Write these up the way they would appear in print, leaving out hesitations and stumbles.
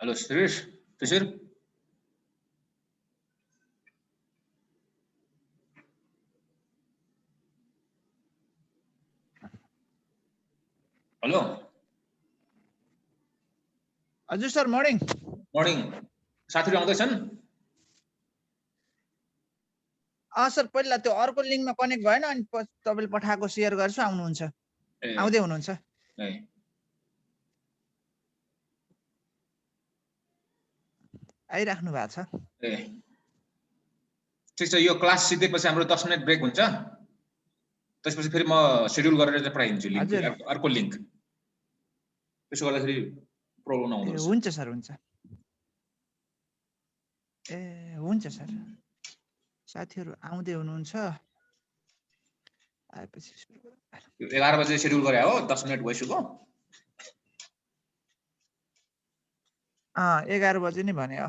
Hello Suresh Tushar hello हजुर sir morning morning साथीहरु आउँदैछन् सर पहिला त्यो अर्को लिंकमा कनेक्ट भएन अनि तपाईले पठाएको शेयर गर्छु आउनुहुन्छ आउँदै हुनुहुन्छ आइराख्नु भएको छ ठीक छ यो क्लास सिधेपछि हाम्रो 10 मिनेट ब्रेक हुन्छ त्यसपछि फेरि म शेड्युल गरेर चाहिँ पठाइदिन्छु लिंक अर्को लिंक त्यसो गर्दाखेरि प्रब्लम नहुँदो रहेछ हुन्छ सर हुन्छ ए हुन्छ सर साथीहरु आउँदै हुनुहुन्छ आएपछि 11 बजे शेड्युल गरे हो 10 मिनेट भइसक्यो 11 बजे नै भने हो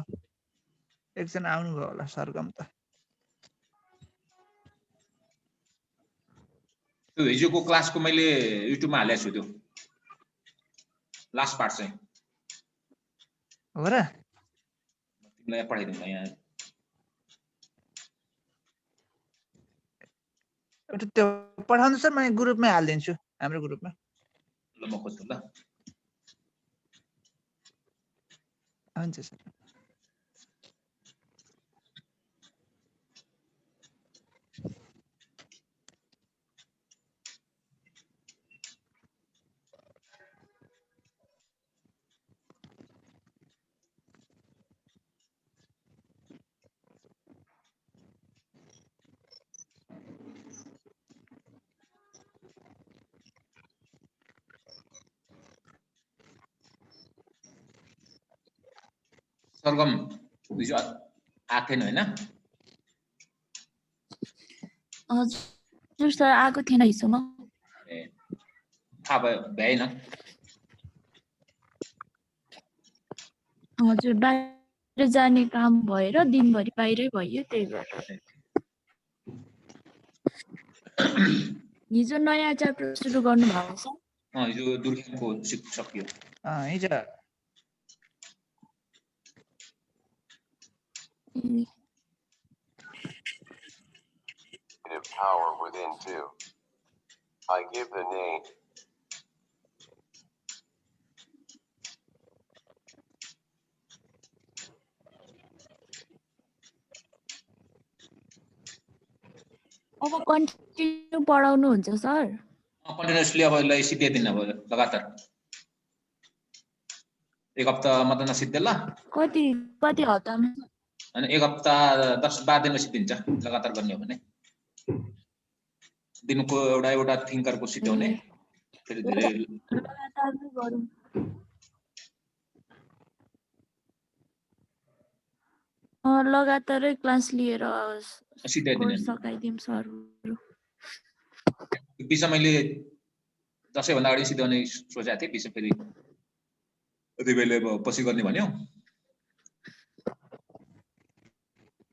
एकजना आउनु भयो होला सरगम त त्यो हिजोको क्लासको मैले युट्युबमा हालेको छु त्यो लास्ट पार्ट चाहिँ हो र तिमीलाई पठाइदिउँला यहाँ एउटा त्यो पठाउनु सर म ग्रुपमै हाल्दिन्छु हाम्रो ग्रुपमा ल म खोज्छु ल हुन्छ सर सरगम हिजो आएको थिएन हैन हजुर सर आएको थिएन हिजोमा ए थाहा भएन हजुर बाहिर जाने काम भएर दिनभरि बाहिरै भयो त्यही भएर हिजो नयाँ च्याप्टर सुरु गर्नु भएको छ हिजो दुर्गाको सकियो हिजो power within too. I give the name. अब कन्टिन्यू पढाउनु हुन्छ सर कन्टिन्युअसली अब यसलाई सिध्याइदिनु अब लगातार एक हप्ता मात्र नसिद्धेला कति हप्तामा अनि एक हप्ता 10-12 दिनमा सिद्धिन्छ लगातार गर्ने हो भने दिनको एउटा थिंकरको सिध्याउने फेरि धेरै लगातार गरौँ लगातारै क्लास लिएर सिध्याइदिनु सकाइदिम सरहरु बिचमा मैले 10 भन्दा अगाडि सिध्याउने सोचेको थिएँ बिचमा फेरि यति बेला पछि गर्ने भन्यो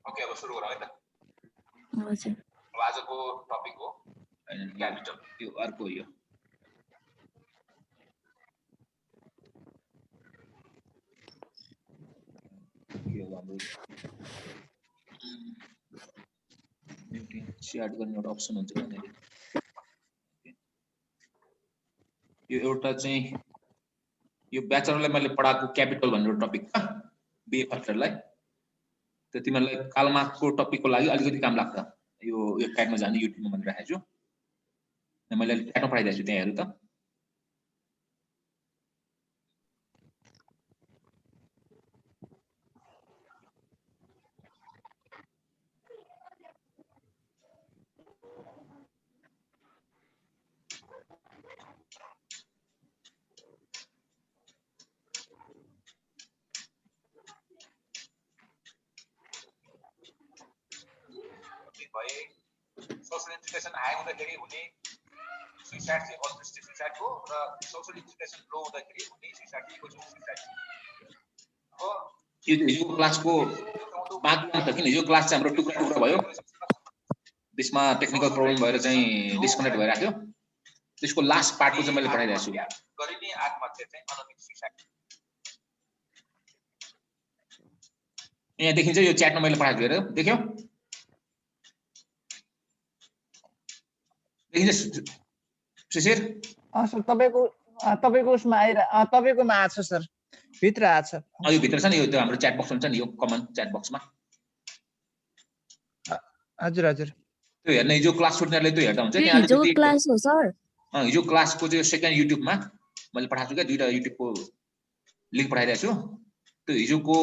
ओके अब सुरु गरौँ है त हजुर अब आजको टपिक हो क्यापिटल यो अर्को यो के हो हाम्रो स्याड गर्ने एउटा अप्सन हुन्छ भनेर यो एउटा चाहिँ यो ब्याचलरलाई मैले पढाएको क्यापिटल भन्ने टपिक बीए फर्स्टरलाई त्यो तिमीलाई कार्ल मार्क्सको टपिकको लागि अलिकति काम लाग्छ यो वेबसाइटमा जाने युट्युबमा भनेर राखेको छु मैले च्याटमा पढाइदिएको छु त्यहाँ हेरौँ त सोशल इन्टिग्रेसन हाई हुँदाखेरि हुने सुइसाइड चाहिँ अल्ट्रिस्टिक सुइसाइड हो र सोशल इन्टिग्रेसन लो हुँदाखेरि हुने सुइसाइड इको सुइसाइड हो यो हिजो क्लासको बाँकी त किन हिजो क्लास चाहिँ हाम्रो टुक्रा भयो त्यसमा टेक्निकल प्रब्लम भएर चाहिँ डिस्कनेक्ट भइराख्यो त्यसको लास्ट पार्टको चाहिँ मैले पढाइरहेको छु गरिने आत्महत्या चाहिँ अनमित सुइसाइड यहाँ देखिन्छ यो च्याटमा मैले पठाएको हेर देख्यौ देखिन्छ शिशिर सर तपाईको उसमा तपाईकोमा आछ सर भित्र आछ यो भित्र छ नि यो त्यो हाम्रो च्याट बक्स हुन्छ नि यो कमन च्याट बक्समा हजुर हजुर त्यो हेर्ने हिजो क्लास सुट्नेले त्यो हेर्दा हुन्छ यो त्यहाँ हिजो क्लास हो सर हिजो क्लासको चाहिँ सेकेन्ड युट्युबमा मैले पठाएको छु क्या दुईटा युट्युबको लिंक पठाइरहेको छु त्यो हिजोको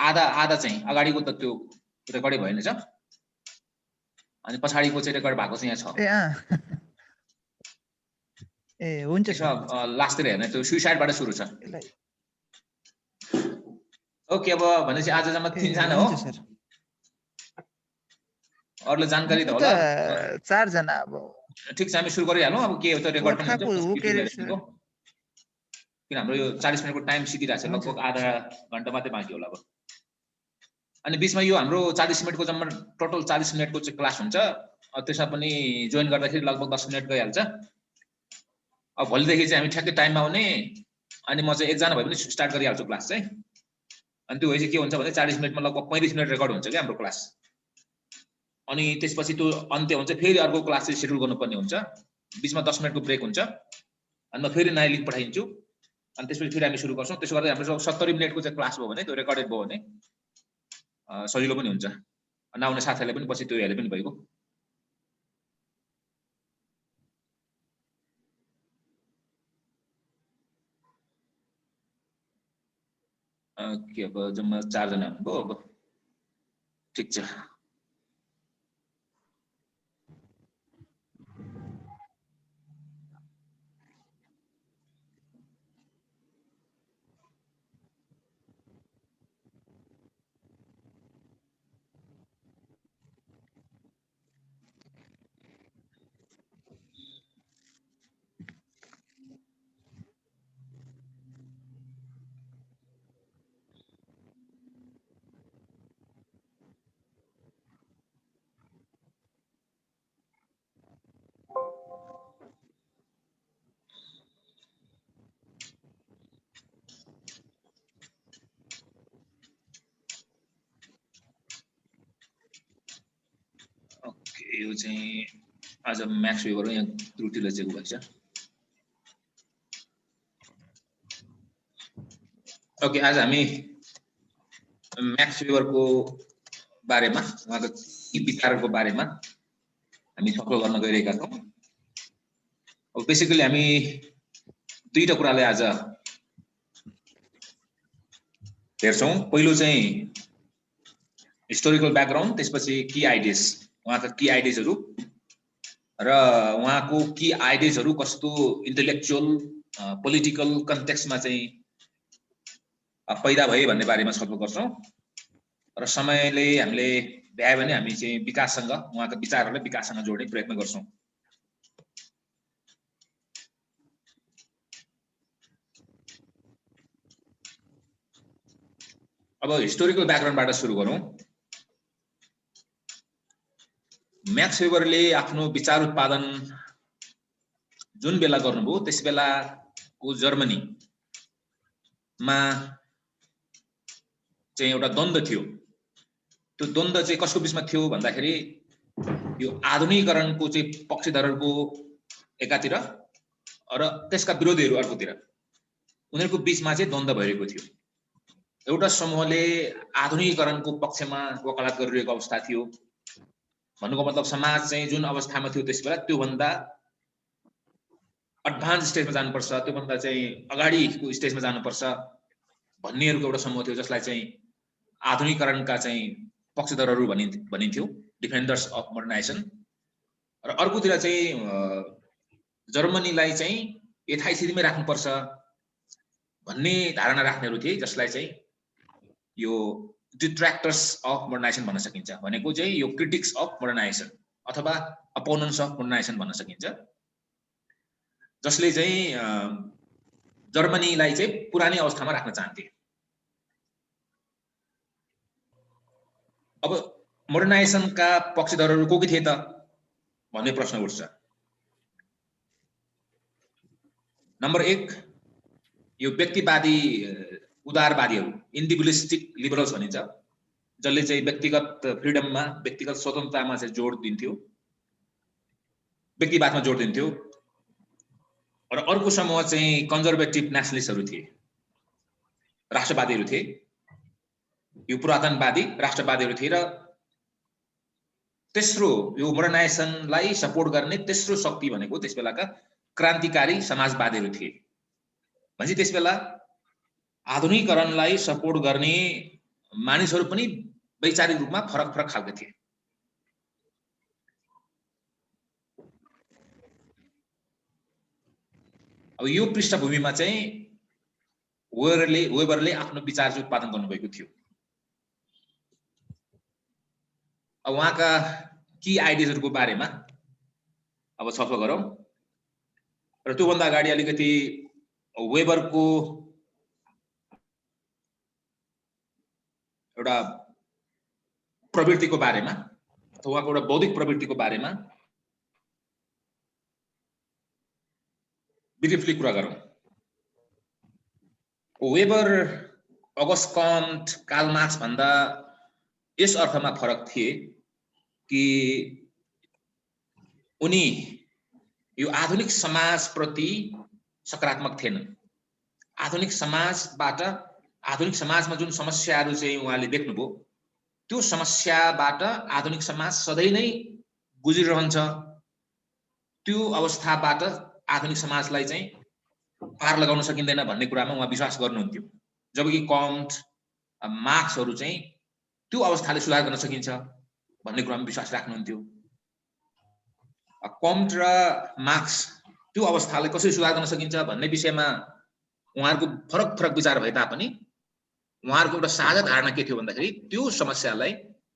आधा चाहिँ अगाडिको त त्यो रेकर्डै भएन छ अनि पछाडीको चाहिँ रेकर्ड भएको चाहिँ यहाँ छ ए हुन्छ सर लास्टतिर हेर्ने त्यो सुइसाइडबाट सुरु छ ओके अब भनेपछि आज जम्मा 3 जना हो सर अरूले जानकारी त होला 4 जना अब ठीक छ हामी सुरु गरिहालौँ अब के हो त रेकर्ड पनि हुन्छ किन हाम्रो यो 40 मिनेटको टाइम सिकिरहेको छ लगभग आधा घण्टा मात्रै बाँकी होला अब अनि बीचमा यो हाम्रो 40 मिनेटको जम्मा टोटल 40 मिनेटको चाहिँ क्लास हुन्छ त्यसमा पनि जोइन गर्दाखेरि लगभग 10 मिनेट गइहाल्छ अब भोलिदेखि चाहिँ हामी ठ्याक्कै टाइममा आउने अनि म चाहिँ एकजना भए पनि स्टार्ट गरिहाल्छु क्लास चाहिँ अनि त्यो भएपछि के हुन्छ भने 40 मिनेटमा लगभग 35 मिनेट रेकर्ड हुन्छ क्या हाम्रो क्लास अनि त्यसपछि त्यो अन्त्य हुन्छ फेरि अर्को क्लास चाहिँ सेड्युल गर्नुपर्ने हुन्छ बीचमा 10 मिनेटको ब्रेक हुन्छ अनि म फेरि नयाँ लिङ्क पठाइदिन्छु अनि त्यसपछि फेरि हामी सुरु गर्छौँ त्यसो गर्दा हाम्रो 70 मिनेटको चाहिँ क्लास भयो भने त्यो रेकर्डेड भयो भने सजिलो पनि हुन्छ नआउने साथीहरूले पनि पछि त्यो हेरे पनि भइगयो के अब जम्मा 4 जना भयो अब ठीक छ यो चाहिँ आज म्याक्स वेबर यहाँ त्रुटि लजेको भएछ ओके आज हामी म्याक्स वेबरको बारेमा उहाँको विचारको बारेमा हामी छलफल गर्न गइरहेका छौँ अब बेसिकली हामी दुईटा कुरालाई आज हेर्छौँ पहिलो चाहिँ हिस्टोरिकल ब्याकग्राउन्ड त्यसपछि की आइडियाज उहाँका की आइडियाजहरू र उहाँको की आइडियाजहरू कस्तो इन्टेलेक्चुअल पोलिटिकल कन्टेक्स्टमा चाहिँ पैदा भए भन्ने बारेमा छलफल गर्छौँ र समयले हामीले भ्यायो भने हामी चाहिँ विकाससँग उहाँका विचारहरूलाई विकाससँग जोड्ने प्रयत्न गर्छौँ अब हिस्टोरिकल ब्याकग्राउन्डबाट सुरु गरौँ म्याक्स वेबरले आफ्नो विचार उत्पादन जुन बेला गर्नुभयो त्यस बेलाको जर्मनीमा चाहिँ एउटा द्वन्द्व थियो त्यो द्वन्द्व चाहिँ कसको बीचमा थियो भन्दाखेरि यो आधुनिकीकरणको चाहिँ पक्षधरहरूको एकातिर र त्यसका विरोधीहरू अर्कोतिर उनीहरूको बीचमा चाहिँ द्वन्द्व भइरहेको थियो एउटा समूहले आधुनिकीकरणको पक्षमा वकालत गरिरहेको अवस्था थियो भन्नुको मतलब समाज चाहिँ जुन अवस्थामा थियो त्यसबेला त्यो भन्दा एडभान्स स्टेजमा जानुपर्छ त्यो भन्दा चाहिँ अगाडिको स्टेजमा जानुपर्छ भन्नेहरूको एउटा समूह थियो जसलाई चाहिँ आधुनिकीकरणका चाहिँ पक्षधरहरू भनिन्थ्यो डिफेन्डर्स अफ मोडर्नाइजेसन र अर्कोतिर चाहिँ जर्मनीलाई चाहिँ यथास्थितिमै राख्नुपर्छ भन्ने धारणा राख्नेहरू थिए जसलाई चाहिँ यो डिट्र्याक्टर्स अफ मोडर्नाइजेसन भन्न सकिन्छ भनेको चाहिँ यो क्रिटिक्स अफ मोडर्नाइजेसन अथवा अपोनेन्ट्स अफ मोडर्नाइजेसन भन्न सकिन्छ जसले चाहिँ जर्मनीलाई चाहिँ पुरानै अवस्थामा राख्न चाहन्थे अब मोडर्नाइजेसनका पक्षधरहरू को के थिए त भन्ने प्रश्न उठ्छ नम्बर 1 यो व्यक्तिवादी उदारवादीहरू इन्डिभिजुअलिस्टिक लिबरल्स भनिन्छ जसले चाहिँ व्यक्तिगत फ्रिडममा व्यक्तिगत स्वतन्त्रतामा चाहिँ जोड दिन्थ्यो, व्यक्तिवादमा जोड दिन्थ्यो। र अर्को समूह चाहिँ कन्जर्भेटिभ नेसनलिस्टहरू थिए, राष्ट्रवादीहरू थिए। यो पुरातनवादी राष्ट्रवादीहरू थिए। र तेस्रो यो मोडर्नाइजेसनलाई सपोर्ट गर्ने तेस्रो शक्ति भनेको त्यसबेलाका क्रान्तिकारी समाजवादीहरू थिए। भनेपछि त्यसबेला आधुनिकीकरणलाई सपोर्ट गर्ने मानिसहरू पनि वैचारिक रूपमा फरक फरक खालका थिए। अब यो पृष्ठभूमिमा चाहिँ वेबरले आफ्नो विचार चाहिँ उत्पादन गर्नुभएको थियो। अब उहाँका की आइडियाजहरूको बारेमा अब छलफल गरौँ। र त्योभन्दा अगाडि अलिकति वेबरको एउटा प्रवृत्तिको बारेमा अथवा उहाँको एउटा बौद्धिक प्रवृत्तिको बारेमा ब्रिफली कुरा गरौँ। वेबर अगस्ट कम्ट, कार्ल मार्क्स भन्दा यस अर्थमा फरक थिए कि उनी यो आधुनिक समाजप्रति सकारात्मक थिएनन्। आधुनिक समाजमा जुन समस्याहरू चाहिँ उहाँले देख्नुभयो त्यो समस्याबाट आधुनिक समाज सधैँ नै गुज्रिरहन्छ। त्यो अवस्थाबाट आधुनिक समाजलाई चाहिँ पार लगाउन सकिँदैन भन्ने कुरामा उहाँ विश्वास गर्नुहुन्थ्यो। जबकि कम्ट, मार्क्सहरू चाहिँ त्यो अवस्थाले सुधार गर्न सकिन्छ भन्ने कुरामा विश्वास राख्नुहुन्थ्यो। कम्ट र मार्क्स त्यो अवस्थालाई कसरी सुधार गर्न सकिन्छ भन्ने विषयमा उहाँहरूको फरक फरक विचार भए तापनि उहाँहरूको एउटा साझा धारणा के थियो भन्दाखेरि त्यो समस्यालाई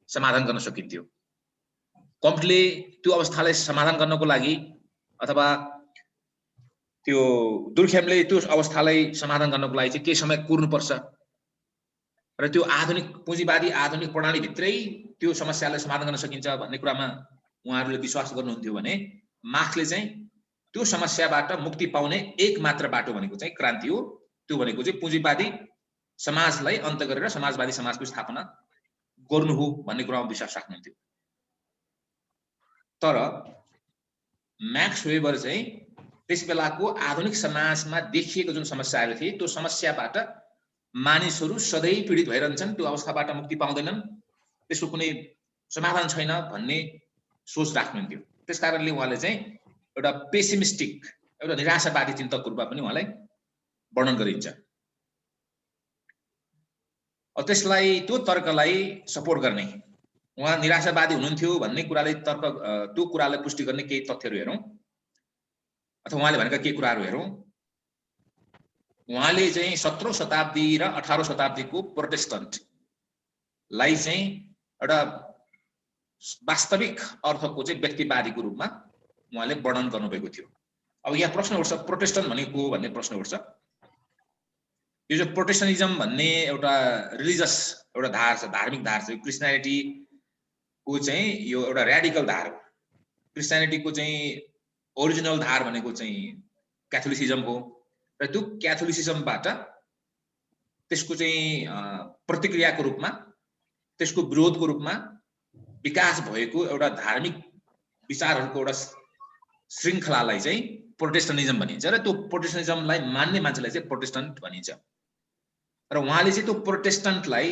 समाधान गर्न सकिन्थ्यो। कम्टले त्यो अवस्थालाई समाधान गर्नको लागि अथवा त्यो दुर्खेमले त्यो अवस्थालाई समाधान गर्नको लागि चाहिँ केही समय कुर्नुपर्छ र त्यो आधुनिक पुँजीवादी आधुनिक प्रणालीभित्रै त्यो समस्यालाई समाधान गर्न सकिन्छ भन्ने कुरामा उहाँहरूले विश्वास गर्नुहुन्थ्यो भने मार्क्सले चाहिँ त्यो समस्याबाट मुक्ति पाउने एक मात्र बाटो भनेको चाहिँ क्रान्ति हो। त्यो भनेको चाहिँ पुँजीवादी समाजलाई अन्त गरेर समाजवादी समाजको स्थापना गर्नु हो भन्ने कुरामा विश्वास राख्नुहुन्थ्यो। तर म्याक्स वेबर चाहिँ त्यसबेलाको आधुनिक समाजमा देखिएको जुन समस्याहरू थिए त्यो समस्याबाट मानिसहरू सधैँ पीडित भइरहन्छन्, त्यो अवस्थाबाट मुक्ति पाउँदैनन्, त्यसको कुनै समाधान छैन भन्ने सोच राख्नुहुन्थ्यो। त्यसकारणले उहाँले चाहिँ एउटा पेसिमिस्टिक, एउटा निराशावादी चिन्तकको रूपमा पनि उहाँलाई वर्णन गरिन्छ। त्यसलाई त्यो तर्कलाई सपोर्ट गर्ने उहाँ निराशावादी हुनुहुन्थ्यो भन्ने कुराले त्यो कुरालाई पुष्टि गर्ने केही तथ्यहरू हेरौँ अथवा उहाँले भनेका केही कुराहरू हेरौँ। उहाँले चाहिँ 17औं शताब्दी र 18औं शताब्दीको प्रोटेस्टेन्टलाई चाहिँ एउटा वास्तविक अर्थको चाहिँ व्यक्तिवादीको रूपमा उहाँले वर्णन गर्नुभएको थियो। अब यहाँ प्रश्न उठ्छ प्रोटेस्टेन्ट भनेको भन्ने प्रश्न उठ्छ। यो जो प्रोटेस्टेन्टिजम भन्ने एउटा रिलिजियस एउटा धार छ, धार्मिक धार छ। क्रिस्चियनिटीको चाहिँ यो एउटा र्याडिकल धार हो। क्रिस्चियनिटीको चाहिँ ओरिजिनल धार भनेको चाहिँ क्याथोलिसिजम हो र त्यो क्याथोलिसिजमबाट त्यसको चाहिँ प्रतिक्रियाको रूपमा, त्यसको विरोधको रूपमा विकास भएको एउटा धार्मिक विचारहरूको एउटा श्रृङ्खलालाई चाहिँ प्रोटेस्टेन्टिजम भनिन्छ र त्यो प्रोटेस्टेन्टिजमलाई मान्ने मान्छेलाई चाहिँ प्रोटेस्टेन्ट भनिन्छ। र उहाँले चाहिँ त्यो प्रोटेस्टेन्टलाई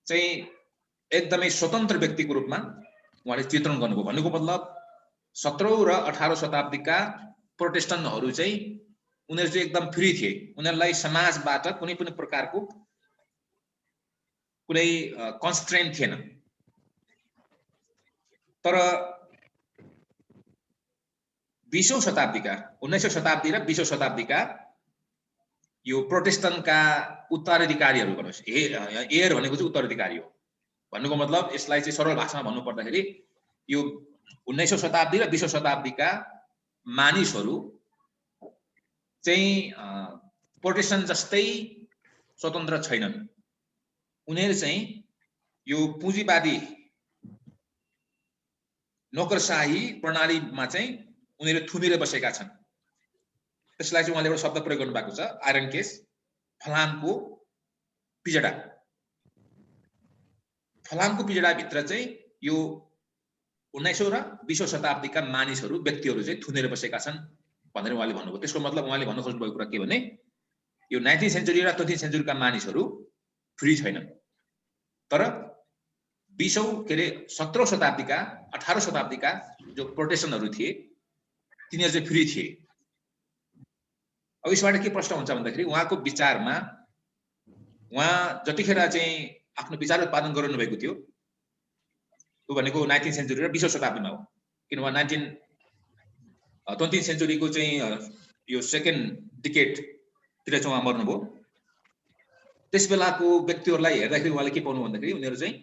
चाहिँ एकदमै स्वतन्त्र व्यक्तिको रूपमा उहाँले चित्रण गर्नुभयो। भन्नुको मतलब 17औं र 18औं शताब्दीका प्रोटेस्टेन्टहरू चाहिँ उनीहरू चाहिँ एकदम फ्री थिए। उनीहरूलाई समाजबाट कुनै पनि प्रकारको कुनै कन्स्ट्रेन्ट थिएन। तर 20औं शताब्दीका 19औं शताब्दी र 20औं शताब्दीका यो प्रोटेस्टेन्टका उत्तराधिकारीहरू भन्नुहोस्, एयर भनेको चाहिँ उत्तराधिकारी हो। भन्नुको मतलब यसलाई चाहिँ सरल भाषामा भन्नु पर्दाखेरि यो 19औं शताब्दी र 20औं शताब्दीका मानिसहरू चाहिँ प्रोटेस्टेन्ट जस्तै स्वतन्त्र छैनन्। उनीहरू चाहिँ यो पुँजीवादी नोकरशाही प्रणालीमा चाहिँ उनीहरू थुनिएर बसेका छन्। त्यसलाई चाहिँ उहाँले एउटा शब्द प्रयोग गर्नु भएको छ, आइरन केस, फलामको पिजडा। फलामको पिजडाभित्र चाहिँ यो 19औं र 20औं शताब्दीका मानिसहरू व्यक्तिहरू चाहिँ थुनेर बसेका छन् भनेर उहाँले भन्नुभयो। त्यसको मतलब उहाँले भन्न खोज्नु भएको कुरा के भने यो 19th सेन्चुरी र 20th सेन्चुरीका मानिसहरू फ्री छैनन्, तर 17औं शताब्दीका 18औं शताब्दीका जो प्रोटेस्टेन्टहरू थिए तिनीहरू चाहिँ फ्री थिए। अब यसबाट के प्रश्न हुन्छ भन्दाखेरि उहाँको विचारमा उहाँ जतिखेर चाहिँ आफ्नो विचार उत्पादन गर्नु भएको थियो त्यो भनेको 19th सेन्चुरी र 20औं शताब्दीमा हो, किन उहाँ 20th सेन्चुरीको चाहिँ यो सेकेन्ड डिकेड तिर चाहिँ उहाँ मर्नुभयो। त्यस बेलाको व्यक्तिहरूलाई हेर्दाखेरि उहाँले के पाउनु भन्दाखेरि उनीहरू चाहिँ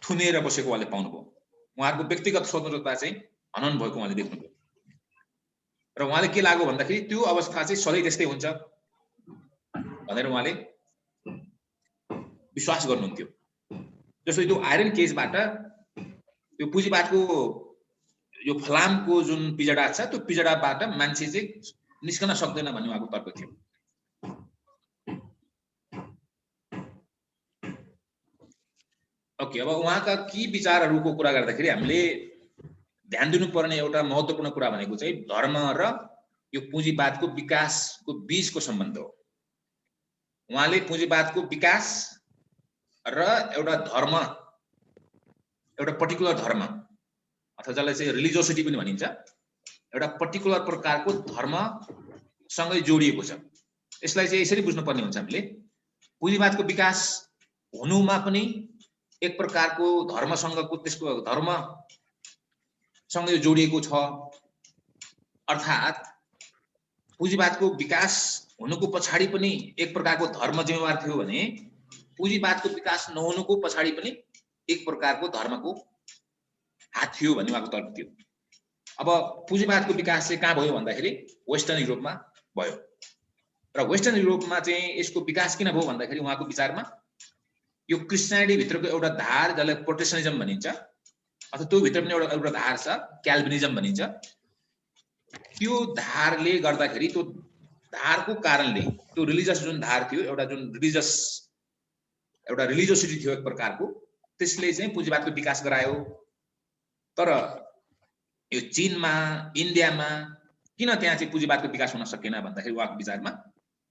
थुनेर बसेको उहाँले पाउनुभयो। उहाँहरूको व्यक्तिगत स्वतन्त्रता चाहिँ हनन भएको उहाँले देख्नुभयो र उहाँले के लाग्यो भन्दाखेरि त्यो अवस्था चाहिँ सधैँ त्यस्तै हुन्छ भनेर उहाँले विश्वास गर्नुहुन्थ्यो। जस्तो यो आइरन केजबाट यो पुँजीवादको यो फलामको जुन पिजडा छ त्यो पिजडाबाट मान्छे चाहिँ निस्कन सक्दैन भन्ने उहाँको तर्क थियो। ओके, अब उहाँका के विचारहरूको कुरा गर्दाखेरि हामीले ध्यान दिनुपर्ने एउटा महत्त्वपूर्ण कुरा भनेको चाहिँ धर्म र यो पुँजीवादको विकासको बीचको सम्बन्ध हो। उहाँले पुँजीवादको विकास र एउटा धर्म, एउटा पर्टिकुलर धर्म अथवा जसलाई चाहिँ रिलिजियोसिटी पनि भनिन्छ, एउटा पर्टिकुलर प्रकारको धर्मसँगै जोडिएको छ। यसलाई चाहिँ यसरी बुझ्नुपर्ने हुन्छ हामीले, पुँजीवादको विकास हुनुमा पनि एक प्रकारको धर्मसँगको त्यसको धर्मसँग यो जोडिएको छ। अर्थात् पुँजीवादको विकास हुनुको पछाडि पनि एक प्रकारको धर्म जिम्मेवार थियो भने पुँजीवादको विकास नहुनुको पछाडि पनि एक प्रकारको धर्मको हात थियो भन्ने उहाँको तर्क थियो। अब पुँजीवादको विकास चाहिँ कहाँ भयो भन्दाखेरि वेस्टर्न युरोपमा भयो र वेस्टर्न युरोपमा चाहिँ यसको विकास किन भयो भन्दाखेरि उहाँको विचारमा यो क्रिस्चियनिटी भित्रको एउटा धार जसलाई प्रोटेस्टेन्टिजम भनिन्छ अथवा त्यो भित्र पनि एउटा धार छ क्याल्भिनिजम भनिन्छ, त्यो धारले गर्दाखेरि त्यो धारको कारणले त्यो रिलिजियस जुन धार थियो एउटा जुन रिलिजियोसिटी थियो एक प्रकारको, त्यसले चाहिँ पुँजीवादको विकास गरायो। तर यो चीनमा इन्डियामा किन त्यहाँ चाहिँ पुँजीवादको विकास हुन सकेन भन्दाखेरि उहाँको विचारमा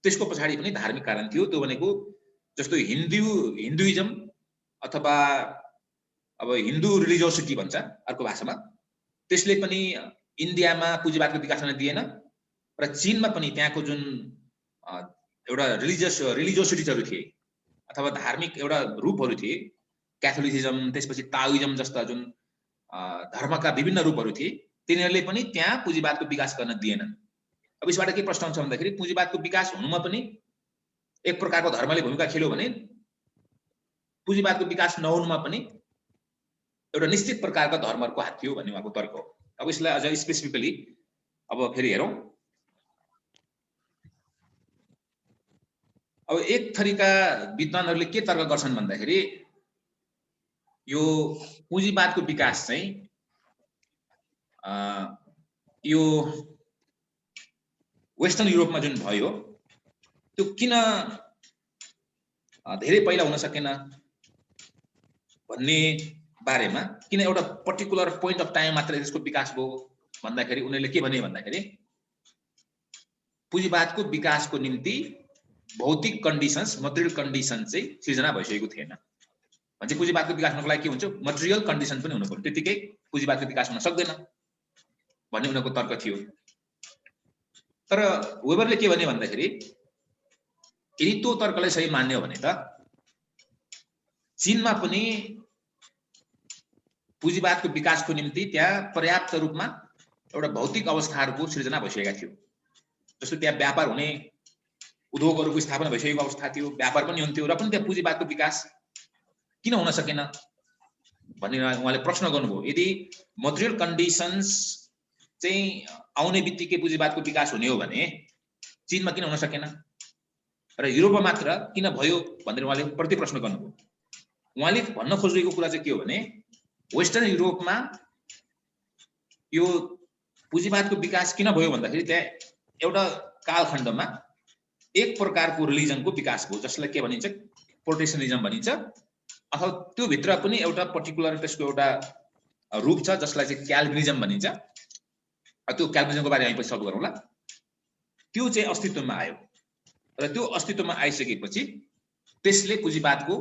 त्यसको पछाडि पनि धार्मिक कारण थियो। त्यो भनेको जस्तो हिन्दुइजम अथवा अब हिन्दू रिलिजियोसिटी भन्छ अर्को भाषामा, त्यसले पनि इन्डियामा पुँजीवादको विकास हुन दिएन र चीनमा पनि त्यहाँको जुन एउटा रिलिजियोसिटीहरू थिए अथवा धार्मिक एउटा रूपहरू थिए, क्याथोलिसिजम त्यसपछि ताओइजम जस्ता जुन धर्मका विभिन्न रूपहरू थिए, तिनीहरूले पनि त्यहाँ पुँजीवादको विकास गर्न दिएनन्। अब यसबाट के प्रश्न हुन्छ भन्दाखेरि पुँजीवादको विकास हुनुमा पनि एक प्रकारको धर्मले भूमिका खेल्यो भने पुँजीवादको विकास नहुनुमा पनि एउटा निश्चित प्रकारका धर्महरूको हात थियो भन्ने उहाँको तर्क हो। अब यसलाई अझ स्पेसिफिकली अब फेरि हेरौँ। अब एक थरीका विद्वानहरूले के तर्क गर्छन् भन्दाखेरि यो पुँजीवादको विकास चाहिँ यो वेस्टर्न युरोपमा जुन भयो त्यो किन धेरै पहिला हुन सकेन भन्ने बारेमा, किन एउटा पर्टिकुलर पोइन्ट अफ टाइम मात्र त्यसको विकास भयो भन्दाखेरि उनीहरूले के भने भन्दाखेरि पुँजीवादको विकासको निम्ति भौतिक कन्डिसन्स, मटेरियल कन्डिसन चाहिँ सिर्जना भइसकेको थिएन। भन्छ पुँजीवादको विकास हुनको लागि के हुन्छ, मटेरियल कन्डिसन पनि हुनु पर्यो, त्यतिकै पुँजीवादको विकास हुन सक्दैन भन्ने उनीहरूको तर्क थियो। तर वेबरले के भने भन्दाखेरि यदि त्यो तर्कलाई सही मान्ने हो भने त चीनमा पनि पुँजीवादको विकासको निम्ति त्यहाँ पर्याप्त रूपमा एउटा भौतिक अवस्थाहरूको सृजना भइसकेका थियो। जस्तो त्यहाँ व्यापार हुने, उद्योगहरूको स्थापना भइसकेको अवस्था थियो, व्यापार पनि हुन्थ्यो र पनि त्यहाँ पुँजीवादको विकास किन हुन सकेन भनेर उहाँले प्रश्न गर्नुभयो। यदि मटेरियल कन्डिसन्स चाहिँ आउने बित्तिकै पुँजीवादको विकास हुने हो भने चीनमा किन हुन सकेन र युरोपमा मात्र किन भयो भनेर उहाँले प्रति प्रश्न गर्नुभयो। उहाँले भन्न खोजेको कुरा चाहिँ के हो भने वेस्टर्न युरोपमा यो पुँजीवादको विकास किन भयो भन्दाखेरि त्यहाँ एउटा कालखण्डमा एक प्रकारको रिलिजनको विकास भयो जसलाई के भनिन्छ, प्रोटेस्टेन्टिजम भनिन्छ अथवा त्यो भित्र पनि एउटा पर्टिकुलर त्यसको एउटा रूप छ जसलाई चाहिँ क्याल्भिनिजम भनिन्छ। त्यो क्याल्भिनिजमको बारेमा हामी पछि सल्भ गरौँला। त्यो चाहिँ अस्तित्वमा आयो र त्यो अस्तित्वमा आइसकेपछि त्यसले पुँजीवादको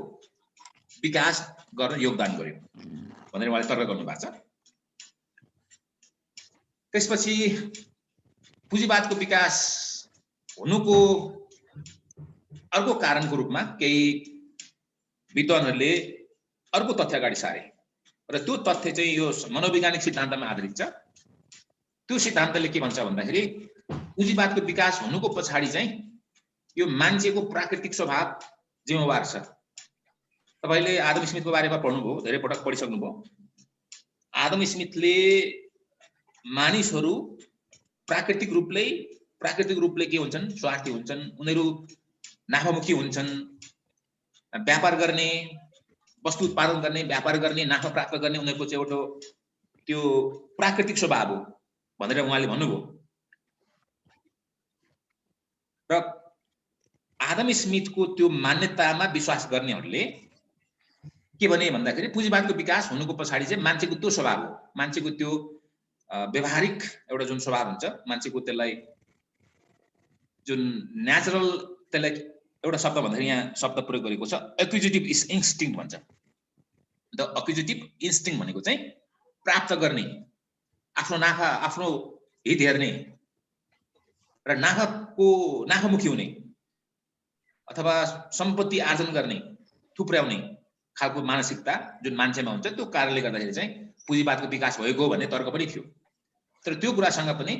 विकास गर्न योगदान गर्यो भनेर उहाँले तर्क गर्नुभएको छ। त्यसपछि पुँजीवादको विकास हुनुको अर्को कारणको रूपमा केही विद्वानहरूले अर्को तथ्य अगाडि सारे र त्यो तथ्य चाहिँ यो मनोवैज्ञानिक सिद्धान्तमा आधारित छ। त्यो सिद्धान्तले के भन्छ भन्दाखेरि पुँजीवादको विकास हुनुको पछाडि चाहिँ यो मान्छेको प्राकृतिक स्वभाव जिम्मेवार छ। तपाईले आदम स्मिथको बारेमा पढ्नुभयो, धेरै पटक पढिसक्नुभयो। आदम स्मिथले मानिसहरू प्राकृतिक रूपले के हुन्छन्, स्वार्थी हुन्छन्, उनीहरू नाफामुखी हुन्छन्, व्यापार गर्ने, वस्तु उत्पादन गर्ने, व्यापार गर्ने, नाफा प्राप्त गर्ने उनीहरूको चाहिँ एउटा त्यो प्राकृतिक स्वभाव हो भनेर उहाँले भन्नुभयो। र आदम स्मिथको त्यो मान्यतामा विश्वास गर्नेहरूले के भने भन्दाखेरि पुँजीवादको विकास हुनुको पछाडि चाहिँ मान्छेको त्यो स्वभाव हो, मान्छेको त्यो व्यवहारिक एउटा जुन स्वभाव हुन्छ, मान्छेको त्यसलाई जुन नेचुरल, त्यसलाई एउटा शब्द भन्दाखेरि यहाँ शब्द प्रयोग गरेको छ एक्विजिटिभ इन्स्टिङ भन्छ। द एक्विजिटिभ इन्स्टिङ भनेको चाहिँ प्राप्त गर्ने, आफ्नो नाफा, आफ्नो हित हेर्ने र नाफामुखी हुने अथवा सम्पत्ति आर्जन गर्ने, थुप्र्याउने खालको मानसिकता जुन मान्छेमा हुन्छ, त्यो कारणले गर्दाखेरि चाहिँ पुँजीवादको विकास भएको भन्ने तर्क पनि थियो। तर त्यो कुरासँग पनि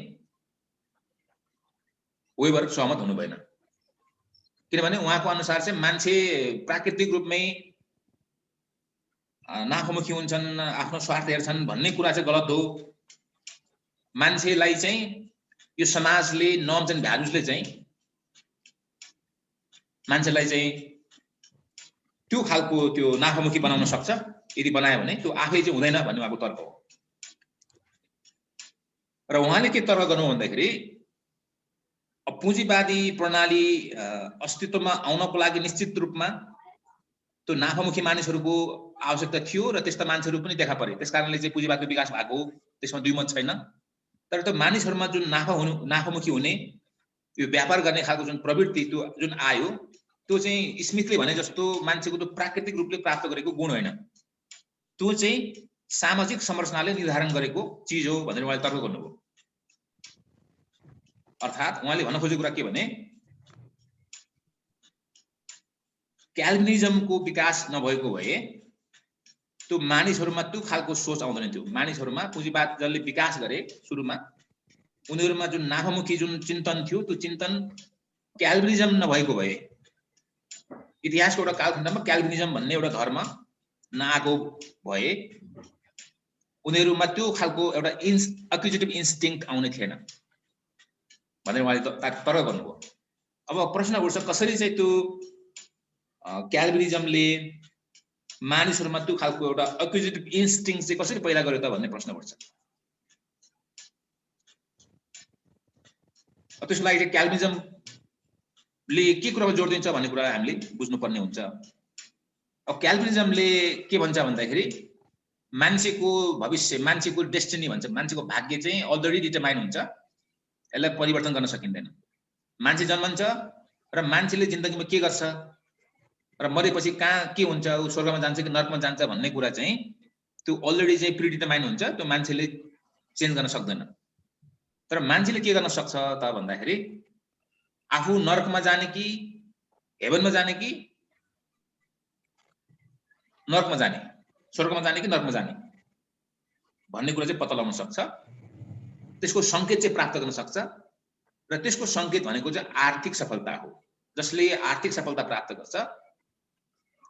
वेबर सहमत हुनु भएन, किनभने उहाँको अनुसार चाहिँ मान्छे प्राकृतिक रूपमै नाफामुखी हुन्छन्, आफ्नो स्वार्थ हेर्छन् भन्ने कुरा चाहिँ गलत हो। मान्छेलाई चाहिँ यो समाजले, नर्म्स एन्ड भ्यालुजले चाहिँ मान्छेलाई चाहिँ त्यो खालको त्यो नाफामुखी बनाउन सक्छ। यदि बनायो भने त्यो आफै चाहिँ हुँदैन भन्ने उहाँको तर्क हो। र उहाँले के तर्क गर्नु भन्दाखेरि पुँजीवादी प्रणाली अस्तित्वमा आउनको लागि निश्चित रूपमा त्यो नाफामुखी मानिसहरूको आवश्यकता थियो र त्यस्ता मान्छेहरू पनि देखा परे। त्यसकारणले चाहिँ पुँजीवादको विकास भएको हो, त्यसमा दुई मत छैन। तर त्यो मानिसहरूमा जुन नाफामुखी हुने, यो व्यापार गर्ने खालको जुन प्रवृत्ति त्यो जुन आयो, त्यो चाहिँ स्मिथले भने जस्तो मान्छेको त्यो प्राकृतिक रूपले प्राप्त गरेको गुण होइन, त्यो चाहिँ सामाजिक संरचनाले निर्धारण गरेको चिज हो भनेर उहाँले तर्क गर्नुभयो। अर्थात् उहाँले भन्न खोजेको कुरा के भने क्याल्भिनिजमको विकास नभएको भए त्यो मानिसहरूमा त्यो खालको सोच आउँदैन थियो। मानिसहरूमा पुँजीवाद जसले विकास गरे सुरुमा, उनीहरूमा जुन नाफामुखी जुन चिन्तन थियो, त्यो चिन्तन क्याल्भिनिजम नभएको भए, इतिहासको एउटा कालखण्डमा क्याल्भिनिजम भन्ने एउटा धर्म नआएको भए उनीहरूमा त्यो खालको एउटा एक्विजिटिभ इन्स्टिङ्क्ट आउने थिएन भनेर उहाँले तर्क गर्नुभयो। अब प्रश्न उठ्छ कसरी चाहिँ त्यो क्याल्भिनिजमले मानिसहरूमा त्यो खालको एउटा एक्विजिटिभ इन्स्टिङ चाहिँ कसरी पैदा गर्यो त भन्ने प्रश्न उठ्छ। त्यसको लागि चाहिँ क्याल्भिनिजमले के कुरामा जोड दिन्छ भन्ने कुरा हामीले बुझ्नुपर्ने हुन्छ। अब क्याल्भिनिजमले के भन्छ भन्दाखेरि मान्छेको भविष्य, मान्छेको डेस्टिनी भन्छ, मान्छेको भाग्य चाहिँ अलरेडी डिटरमाइन हुन्छ, यसलाई परिवर्तन गर्न सकिँदैन। मान्छे जन्मन्छ र मान्छेले जिन्दगीमा के गर्छ र मरेपछि कहाँ के हुन्छ, ऊ स्वर्गमा जान्छ कि नर्कमा जान्छ भन्ने कुरा चाहिँ त्यो अलरेडी चाहिँ प्रिडिटरमाइन हुन्छ, त्यो मान्छेले चेन्ज गर्न सक्दैन। तर मान्छेले के गर्न सक्छ त भन्दाखेरि आफू नर्कमा जाने कि हेभनमा जाने कि नर्कमा जाने, स्वर्गमा जाने कि नर्कमा जाने भन्ने कुरा चाहिँ पत्ता लगाउन सक्छ। त्यसको संकेत चाहिँ प्राप्त गर्न सक्छ र त्यसको संकेत भनेको चाहिँ आर्थिक सफलता हो। जसले आर्थिक सफलता प्राप्त गर्छ,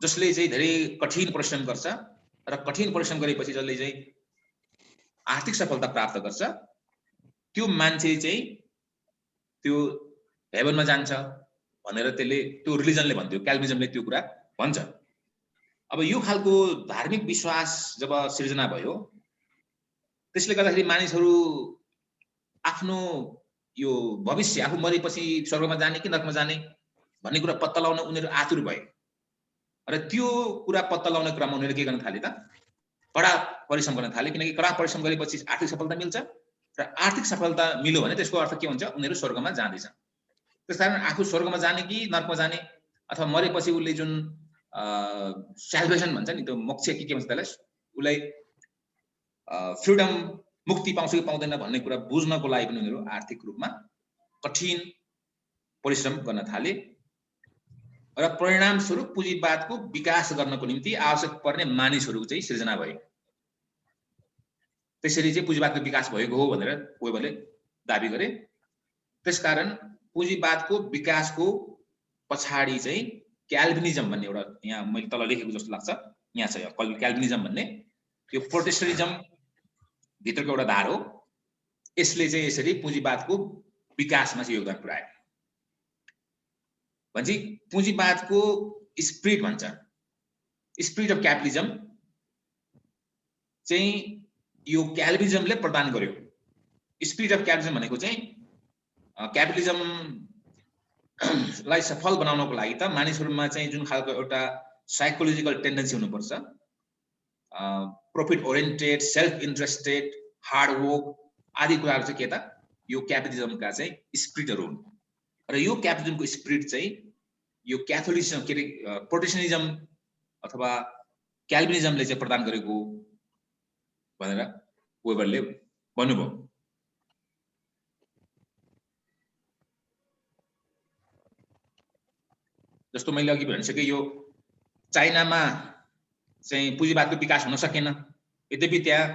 जसले चाहिँ धेरै कठिन परिश्रम गर्छ र कठिन परिश्रम गरेपछि जसले चाहिँ आर्थिक सफलता प्राप्त गर्छ, त्यो मान्छे चाहिँ त्यो हेभनमा जान्छ भनेर त्यसले, त्यो रिलिजनले भन्थ्यो, क्याल्भिनिजमले त्यो कुरा भन्छ। अब यो खालको धार्मिक विश्वास जब सिर्जना भयो, त्यसले गर्दाखेरि मानिसहरू आफ्नो यो भविष्य, आफू मरेपछि स्वर्गमा जाने कि नर्कमा जाने भन्ने कुरा पत्ता लगाउन उनीहरू आतुर भए। र त्यो कुरा पत्ता लगाउने क्रममा उनीहरूले के गर्न थाले त कडा परिश्रम गर्न थाले किनकि कडा परिश्रम गरेपछि आर्थिक सफलता मिल्छ र आर्थिक सफलता मिल्यो भने त्यसको अर्थ के हुन्छ उनीहरू स्वर्गमा जाँदैछ त्यसकारण आफू स्वर्गमा जाने कि नर्कमा जाने अथवा मरेपछि उसले जुन सल्भेसन भन्छ नि त्यो मोक्ष के भन्छ त्यसलाई उसलाई फ्रीडम मुक्ति पाउँछ कि पाउँदैन भन्ने कुरा बुझ्नको लागि पनि उनीहरू आर्थिक रूपमा कठिन परिश्रम गर्न थाले र परिणाम स्वरूप पुँजीवादको विकास गर्नको निम्ति आवश्यक पर्ने मानिसहरू चाहिँ सृजना भए त्यसरी चाहिँ पुँजीवादको विकास भएको हो भनेर वेबरले दाबी गरे त्यसकारण पुँजीवादको विकासको पछाडी चाहिँ क्याल्भिनिजम भन्ने एउटा यहाँ मैले तल लेखेको जस्तो लाग्छ यहाँ छ क्याल्भिनिजम भन्ने यो प्रोटेस्टेन्टिजम भित्रको एउटा धार हो यसले चाहिँ यसरी पुँजीवादको विकासमा चाहिँ योगदान पुर्यायो भन्छ पुँजीवादको स्पिरिट भन्छ स्पिरिट अफ क्यापिटलिजम चाहिँ यो क्याल्भिनिजमले प्रदान गर्यो स्पिरिट अफ क्यापिटलिजम भनेको चाहिँ क्यापिटलिजमलाई सफल बनाउनको लागि त मानिसहरुमा चाहिँ जुन खालको एउटा साइकोलोजिकल टेन्डेन्सी हुनुपर्छ profit oriented self interested hard work आदि कुराहरु चाहिँ के त यो क्यापिटलिजमका चाहिँ स्पिरिटहरु हुन् र यो क्यापिटलिजमको स्पिरिट चाहिँ यो क्याथोलिसिजम के प्रोटेस्टेन्टिजम अथवा क्याल्भिनिजमले चाहिँ प्रदान गरेको भनेर वेबरले भन्नुभयो जस्तो मैले अघि भनिसके यो चाइनामा चाहिँ पुँजीवादको विकास हुन सकेन यद्यपि त्यहाँ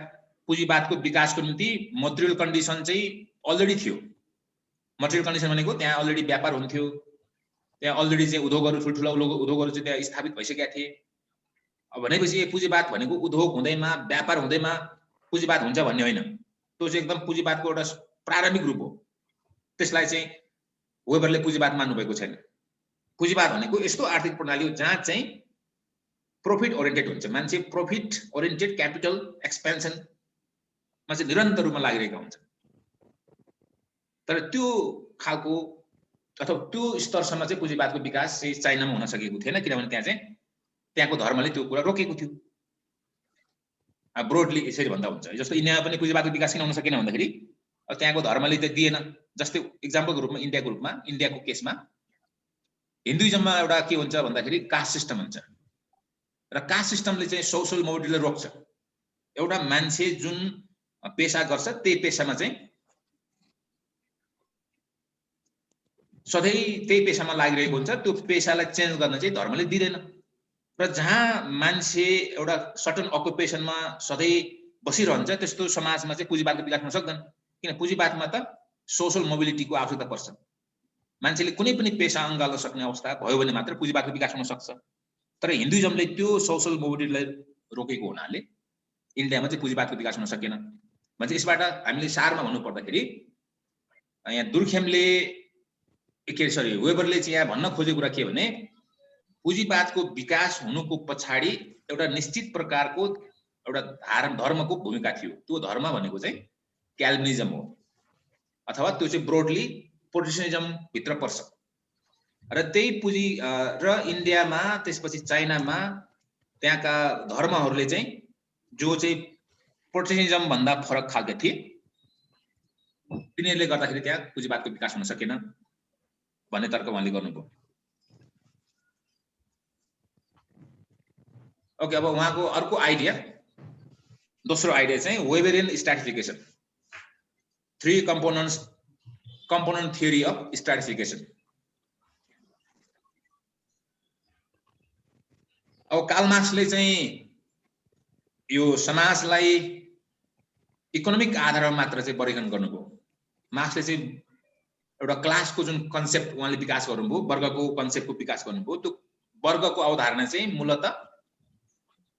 पुँजीवादको विकासको निम्ति मटेरियल कन्डिसन चाहिँ अलरेडी थियो मटेरियल कन्डिसन भनेको त्यहाँ अलरेडी व्यापार हुन्थ्यो त्यहाँ अलरेडी चाहिँ उद्योगहरु ठुलठुला उद्योगहरु चाहिँ त्यहाँ स्थापित भइसकेका थिए अब भनेपछि पुँजीवाद भनेको उद्योग हुँदैमा व्यापार हुँदैमा पुँजीवाद हुन्छ भन्ने होइन त्यो चाहिँ एकदम पुँजीवादको एउटा प्रारम्भिक रूप हो त्यसलाई चाहिँ वेबरले पुँजीवाद मान्नु भएको छैन पुँजीवाद भनेको यस्तो आर्थिक प्रणाली हो जहाँ चाहिँ प्रॉफिट ओरिएन्टेड हुन्छ मान्छे प्रॉफिट ओरिएन्टेड क्यापिटल एक्सपेन्सनमा चाहिँ निरन्तर रूपमा लागिरहेका हुन्छ तर त्यो खालको अथवा त्यो स्तरसम्म चाहिँ पुँजीवादको विकास चाहिँ चाइनामा हुन सकेको थिएन किनभने त्यहाँ चाहिँ त्यहाँको धर्मले त्यो कुरा रोकेको थियो ब्रोडली यसरी भन्दा हुन्छ जस्तो इन्डियामा पनि पुँजीवादको विकास किन हुन सकेन भन्दाखेरि त्यहाँको धर्मले त दिएन जस्तै एक्जाम्पलको रूपमा इन्डियाको केसमा हिन्दुइजममा एउटा के हुन्छ भन्दाखेरि कास्ट सिस्टम हुन्छ र कास्ट सिस्टमले चाहिँ सोशल मोबिलिटीलाई रोक्छ एउटा मान्छे जुन पेशा गर्छ त्यही पेशामा चाहिँ सधैँ त्यही पेशामा लागिरहेको हुन्छ त्यो पेशालाई चेन्ज गर्न चाहिँ धर्मले दिदैन र जहाँ मान्छे एउटा सर्टन अकुपेसनमा सधैँ बसिरहन्छ त्यस्तो समाजमा चाहिँ पुँजीवादको विकास हुन सक्दैन किन पुँजीवादमा त सोशल मोबिलिटीको आवश्यकता पर्छ मान्छेले कुनै पनि पेशा अँगाल्न सक्ने अवस्था भयो भने मात्र पुँजीवादको विकास हुन सक्छ तर हिन्दुइजमले त्यो सोशल मोबिलिटीलाई रोकेको हुनाले इन्डियामा चाहिँ पुँजीवादको विकास हुन सकेन भन्छ यसबाट हामीले सारमा भन्नु पर्दाखेरि यहाँ दुर्खेमले वेबरले चाहिँ यहाँ भन्न खोजेको कुरा के भने पुँजीवादको विकास हुनुको पछाडि एउटा निश्चित प्रकारको एउटा धर्मको भूमिका थियो त्यो धर्म भनेको चाहिँ क्याल्भिनिजम हो अथवा त्यो चाहिँ ब्रोडली प्रोटेस्टेन्टिजम भित्र पर्छ र त्यही पुँजी र इन्डियामा त्यसपछि चाइनामा त्यहाँका धर्महरूले चाहिँ जो चाहिँ प्रोटेस्टेन्टिजम भन्दा फरक खालका थिए तिनीहरूले गर्दाखेरि त्यहाँ पुँजीवादको विकास हुन सकेन भन्ने तर्क उहाँले गर्नुभयो ओके अब उहाँको अर्को आइडिया दोस्रो आइडिया चाहिँ Weberian stratification three component theory of stratification अब कार्ल मार्क्सले चाहिँ यो समाजलाई इकोनोमिक आधारमा मात्र चाहिँ वर्गीकरण गर्नुभयो मार्क्सले चाहिँ एउटा क्लासको जुन कन्सेप्ट उहाँले विकास गर्नुभयो वर्गको कन्सेप्टको विकास गर्नुभयो त्यो वर्गको अवधारणा चाहिँ मूलतः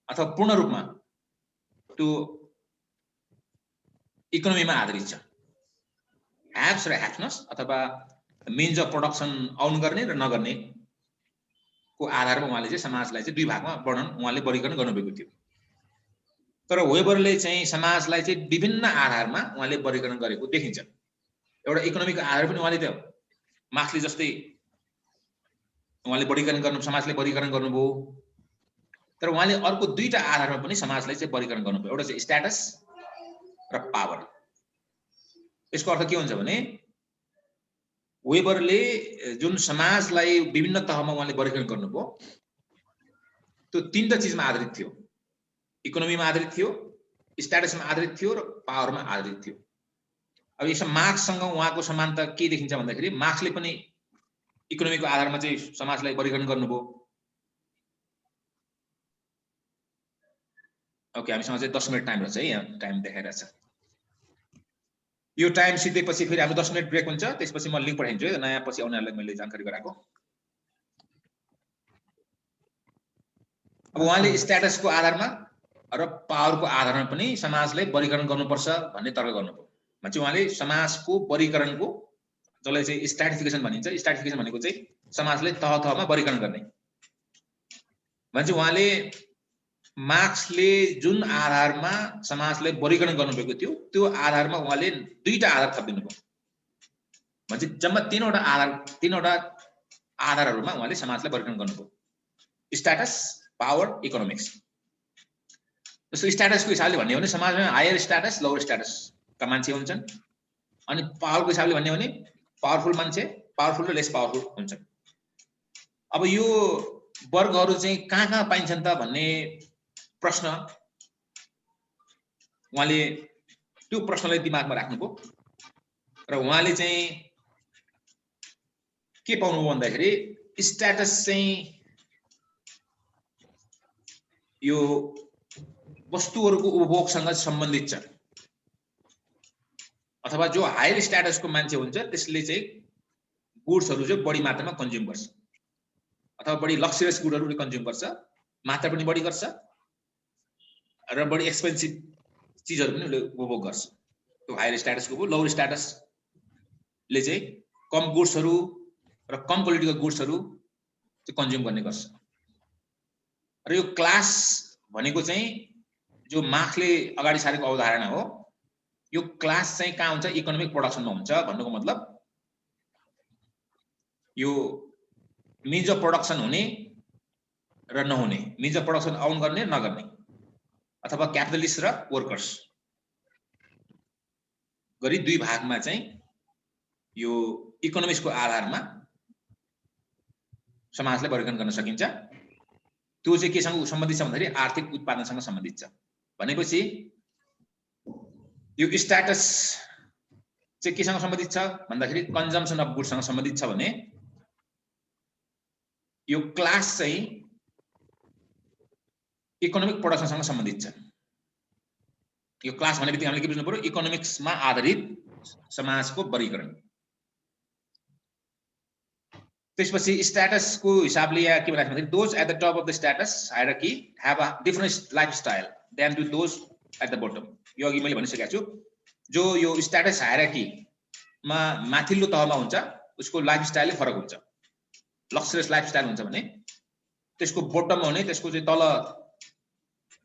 अथवा पूर्ण रूपमा त्यो इकोनोमीमा आधारित छ ह्याभ्स र ह्याभ्सनस अथवा मिन्स अफ प्रोडक्सन आउन गर्ने र नगर्ने को आधारमा उहाँले चाहिँ समाजलाई चाहिँ दुई भागमा उहाँले वर्गीकरण गर्नुभएको थियो तर वेबरले चाहिँ समाजलाई चाहिँ विभिन्न आधारमा उहाँले वर्गीकरण गरेको देखिन्छ एउटा इकोनोमिक आधार पनि उहाँले त मार्क्सले जस्तै उहाँले वर्गीकरण गर्नु समाजले वर्गीकरण गर्नुभयो तर उहाँले अर्को दुईटा आधारमा पनि समाजलाई चाहिँ वर्गीकरण गर्नुभयो। एउटा चाहिँ स्ट्याटस र पावर। यसको अर्थ के हुन्छ भने वेबरले जुन समाजलाई विभिन्न तहमा उहाँले वर्गीकरण गर्नुभयो त्यो तीनटा चीजमा आधारित थियो। इकोनोमीमा आधारित थियो, स्ट्याटसमा आधारित थियो र पावरमा आधारित थियो। अब यसमा मार्क्ससँग उहाँको समानता के देखिन्छ भन्दाखेरि मार्क्सले पनि इकोनोमीको आधारमा चाहिँ समाजलाई वर्गीकरण गर्नुभयो। ओके, हामीसँग चाहिँ 10 मिनेट टाइम रहेछ है, यहाँ टाइम देखाइरहेछ। यो टाइम सिधैपछि फेरि हाम्रो 10 मिनेट ब्रेक हुन्छ, त्यसपछि म लिंक पठाइदिन्छु है, नयाँ पछि आउनेहरूलाई मैले जानकारी गराएको। अब उहाँले स्ट्याटसको आधारमा र पावरको आधारमा पनि समाजलाई वर्गीकरण गर्नुपर्छ भन्ने तर्क गर्नुभयो। भने चाहिँ उहाँले समाजको वर्गीकरणको जसलाई चाहिँ स्ट्राटिफिकेसन भनिन्छ, स्ट्राटिफिकेसन भनेको चाहिँ समाजलाई तह तहमा वर्गीकरण गर्ने। भने चाहिँ उहाँले मार्क्सले जुन आधारमा समाजलाई वर्गीकरण गर्नुभएको थियो त्यो आधारमा उहाँले दुईटा आधार थपिदिनु भयो। भने चाहिँ जम्मा तीनवटा आधारहरूमा उहाँले समाजलाई वर्गीकरण गर्नुभयो। Status, power, economics. जस्तो स्ट्याटसको हिसाबले भन्ने हो भने समाजमा हायर स्ट्याटस, लोवर स्ट्याटसका मान्छे हुन्छन्। अनि पावरको हिसाबले भन्ने हो भने पावरफुल मान्छे, पावरफुल र लेस पावरफुल हुन्छन्। अब यो वर्गहरू चाहिँ कहाँ पाइन्छन् त भन्ने प्रश्न उहाँले त्यो प्रश्नलाई दिमागमा राख्नुभयो र उहाँले चाहिँ के पाउनुभयो भन्दाखेरि स्ट्याटस चाहिँ यो वस्तुहरूको उपभोगसँग सम्बन्धित छ, अथवा जो हायर स्ट्याटसको मान्छे हुन्छ त्यसले चाहिँ गुड्सहरू चाहिँ बढी मात्रामा कन्ज्युम गर्छ, अथवा बढी लक्सरियस गुडहरू कन्ज्युम गर्छ, मात्रा पनि बढी गर्छ र बढी एक्सपेन्सिभ चीजहरू पनि उसले उपभोग गर्छ। त्यो हायर स्ट्याटसको हो। लोवर स्ट्याटसले चाहिँ कम गुड्सहरू र कम क्वालिटीको गुड्सहरू चाहिँ कन्ज्युम गर्ने गर्छ। र यो क्लास भनेको चाहिँ जो मार्क्सले अगाडि सारेको अवधारणा हो, यो क्लास चाहिँ कहाँ हुन्छ? इकोनोमिक प्रोडक्सनमा हुन्छ। भन्नुको मतलब यो मिन्स अफ प्रोडक्सन हुने र नहुने, मिन्स अफ प्रोडक्सन आउन गर्ने नगर्ने, अथवा क्यापिटलिस्ट र वर्कर्स गरी दुई भागमा चाहिँ यो इकोनोमिक्सको आधारमा समाजलाई वर्गीकरण गर्न सकिन्छ। त्यो चाहिँ केसँग सम्बन्धित छ भन्दाखेरि आर्थिक उत्पादनसँग सम्बन्धित छ। भनेपछि यो स्ट्याटस चाहिँ केसँग सम्बन्धित छ भन्दाखेरि कन्जम्सन अफ गुड्ससँग सम्बन्धित छ भने यो क्लास चाहिँ इकोनोमिक प्रोडक्सनसँग सम्बन्धित छ। यो क्लास भन्ने बित्तिकै हामीले के बुझ्नु पर्यो? इकोनोमिक्समा आधारित समाजको वर्गीकरण। त्यसपछि स्ट्याटसको हिसाबले यहाँ के भन्छ भन्दाखेरि those at the top of the status hierarchy have a different lifestyle than to those at the bottom. यो अघि मैले भनिसकेको छु, जो यो स्ट्याटस हायरार्कीमा माथिल्लो तहमा हुन्छ उसको लाइफस्टाइलले फरक हुन्छ। लक्सरियस लाइफस्टाइल हुन्छ भने त्यसको बटममा हुने, त्यसको चाहिँ तल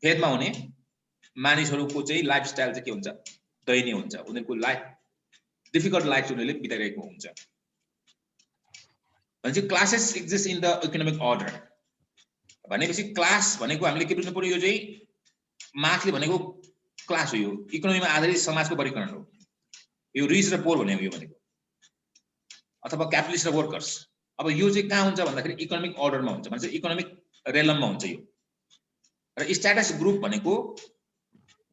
फेदमा हुने मानिसहरूको चाहिँ लाइफस्टाइल चाहिँ के हुन्छ? दयनीय हुन्छ। उनीहरूको लाइफ डिफिकल्ट लाइफ चाहिँ उनीहरूले बिताइरहेको हुन्छ। भनेपछि classes exist in the economic order. भनेपछि क्लास भनेको हामीले के बुझ्नु पर्यो? यो चाहिँ मार्क्सले भनेको क्लास हो, यो इकोनोमीमा आधारित समाजको वर्गीकरण हो। यो रिच र पोर भनेको यो भनेको, अथवा क्यापिटलिस्ट र वर्कर्स। अब यो चाहिँ कहाँ हुन्छ भन्दाखेरि इकोनोमिक अर्डरमा हुन्छ, भन्छ इकोनोमिक रेलममा हुन्छ यो। र स्ट्याटस ग्रुप भनेको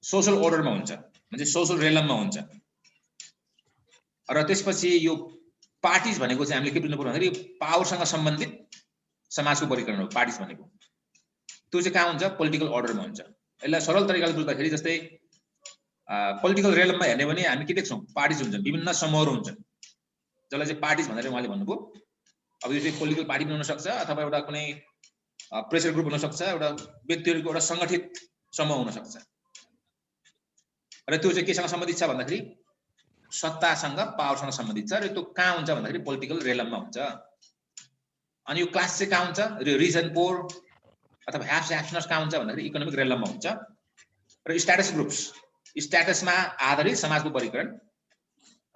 सोशल अर्डरमा हुन्छ, भन्छ सोशल रेलममा हुन्छ। र त्यसपछि यो पार्टिज भनेको चाहिँ हामीले के बुझ्नु पर्यो भन्दाखेरि पावरसँग सम्बन्धित समाजको वर्गीकरण हो। पार्टिज भनेको त्यो चाहिँ कहाँ हुन्छ? पोलिटिकल अर्डरमा हुन्छ। यसलाई सरल तरिकाले बुझ्दाखेरि जस्तै पोलिटिकल रेलममा हेर्ने भने हामी के देख्छौँ? पार्टिज हुन्छन्, विभिन्न समूहहरू हुन्छन्, जसलाई चाहिँ पार्टिज भनेर उहाँले भन्नुभयो। अब यो चाहिँ पोलिटिकल पार्टी पनि हुन सक्छ, अथवा एउटा कुनै प्रेसर ग्रुप हुन सक्छ, एउटा व्यक्तिहरूको एउटा सङ्गठित समूह हुन सक्छ। र त्यो चाहिँ केसँग सम्बन्धित छ भन्दाखेरि सत्तासँग, पावरसँग सम्बन्धित छ। र त्यो कहाँ हुन्छ भन्दाखेरि पोलिटिकल रेलममा हुन्छ। अनि यो क्लास चाहिँ कहाँ हुन्छ? रिच एन्ड पोर अथवा ह्याप्स ह्याप्सनर्स कहाँ हुन्छ भन्दाखेरि इकोनोमिक रेलममा हुन्छ। र स्ट्याटस ग्रुप्स, स्ट्याटसमा आधारित समाजको वर्गीकरण